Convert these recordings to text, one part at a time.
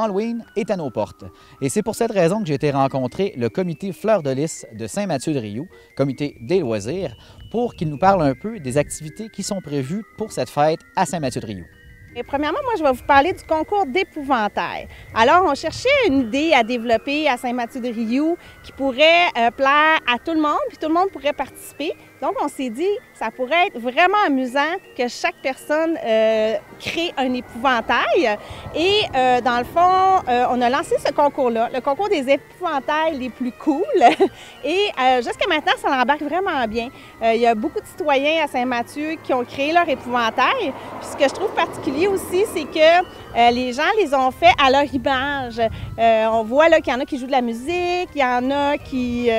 l'Halloween est à nos portes. Et c'est pour cette raison que j'ai été rencontrer le comité Fleur de Lys de Saint-Mathieu-de-Riou, comité des loisirs, pour qu'il nous parle un peu des activités qui sont prévues pour cette fête à Saint-Mathieu-de-Riou. Et premièrement, moi, je vais vous parler du concours d'épouvantail. Alors, on cherchait une idée à développer à Saint-Mathieu-de-Riou qui pourrait plaire à tout le monde, puis tout le monde pourrait participer. Donc, on s'est dit, ça pourrait être vraiment amusant que chaque personne crée un épouvantail. Et dans le fond, on a lancé ce concours-là, le concours des épouvantails les plus cool. Et jusqu'à maintenant, ça l'embarque vraiment bien. Il y a beaucoup de citoyens à Saint-Mathieu qui ont créé leur épouvantail. Puis ce que je trouve particulier aussi, c'est que les gens les ont fait à leur image. On voit là qu'il y en a qui jouent de la musique, il y en a qui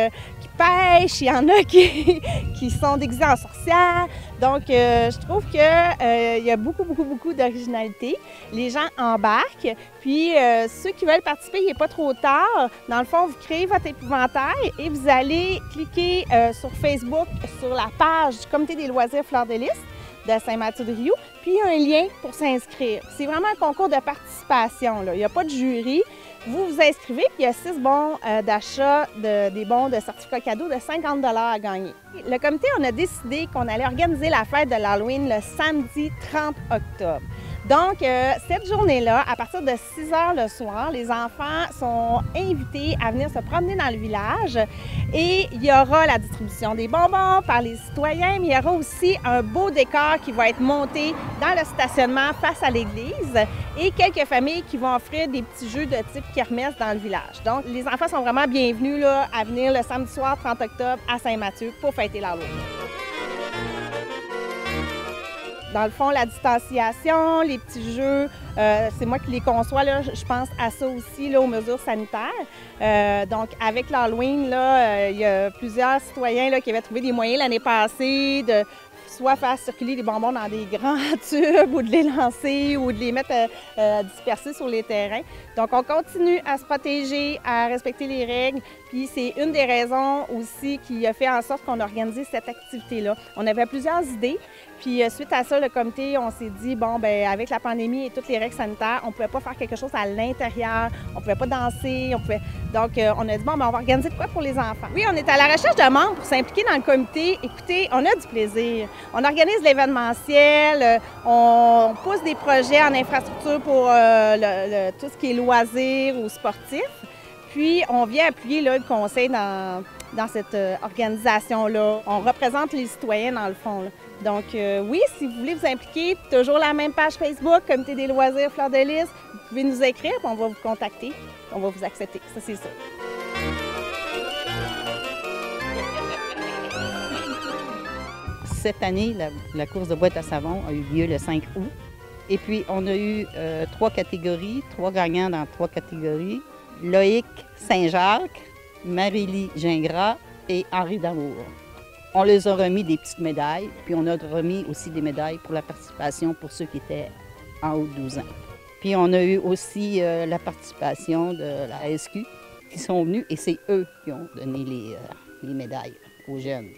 pêchent, il y en a qui sont déguisés en sorcières. Donc, je trouve qu'il y a beaucoup d'originalité. Les gens embarquent. Puis, ceux qui veulent participer, il n'est pas trop tard. Dans le fond, vous créez votre épouvantail et vous allez cliquer sur Facebook, sur la page du Comité des loisirs Fleur de Lys de Saint-Mathieu-de-Riou, puis il y a un lien pour s'inscrire. C'est vraiment un concours de participation, là. Il n'y a pas de jury. Vous vous inscrivez, puis il y a 6 bons d'achat, des bons de certificats cadeaux de 50 $ à gagner. Le comité, on a décidé qu'on allait organiser la fête de l'Halloween le samedi 30 octobre. Donc, cette journée-là, à partir de 6 h le soir, les enfants sont invités à venir se promener dans le village et il y aura la distribution des bonbons par les citoyens, mais il y aura aussi un beau décor qui va être monté dans le stationnement face à l'église et quelques familles qui vont offrir des petits jeux de type kermesse dans le village. Donc, les enfants sont vraiment bienvenus là, à venir le samedi soir 30 octobre à Saint-Mathieu pour fêter l'Halloween. Dans le fond, la distanciation, les petits jeux, c'est moi qui les conçois. Là, je pense à ça aussi, là, aux mesures sanitaires. Donc, avec l'Halloween, il y a plusieurs citoyens là, qui avaient trouvé des moyens l'année passée de soit faire circuler les bonbons dans des grands tubes ou de les lancer ou de les mettre dispersés sur les terrains. Donc, on continue à se protéger, à respecter les règles. Puis, c'est une des raisons aussi qui a fait en sorte qu'on a organisé cette activité-là. On avait plusieurs idées. Puis, suite à ça, le comité, on s'est dit, bon, bien, avec la pandémie et toutes les règles sanitaires, on ne pouvait pas faire quelque chose à l'intérieur, on ne pouvait pas danser, Donc, on a dit, bon, bien, on va organiser de quoi pour les enfants. Oui, on est à la recherche de membres pour s'impliquer dans le comité. Écoutez, on a du plaisir. On organise l'événementiel, on pousse des projets en infrastructure pour tout ce qui est loisirs ou sportifs. Puis, on vient appuyer là, le conseil dans cette organisation-là. On représente les citoyens, dans le fond, là. Donc, oui, si vous voulez vous impliquer, toujours la même page Facebook, Comité des loisirs Fleur de Lys, vous pouvez nous écrire, puis on va vous contacter, on va vous accepter, ça c'est sûr. Cette année, la course de boîte à savon a eu lieu le 5 août. Et puis, on a eu 3 catégories, 3 gagnants dans 3 catégories. Loïc Saint-Jacques, Marie-Lie Gingras et Henri Damour. On les a remis des petites médailles, puis on a remis aussi des médailles pour la participation pour ceux qui étaient en haut de 12 ans. Puis on a eu aussi la participation de la SQ qui sont venus et c'est eux qui ont donné les médailles aux jeunes.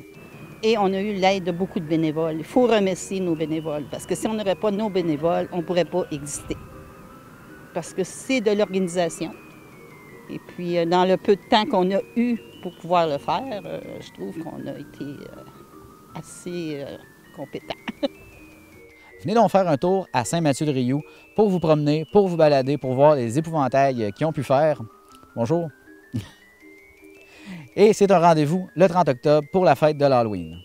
Et on a eu l'aide de beaucoup de bénévoles. Il faut remercier nos bénévoles parce que si on n'aurait pas nos bénévoles, on ne pourrait pas exister. Parce que c'est de l'organisation. Et puis, dans le peu de temps qu'on a eu pour pouvoir le faire, je trouve qu'on a été assez compétents. Venez donc faire un tour à Saint-Mathieu-de-Riou pour vous promener, pour vous balader, pour voir les épouvantails qu'ils ont pu faire. Bonjour! Et c'est un rendez-vous le 30 octobre pour la fête de l'Halloween.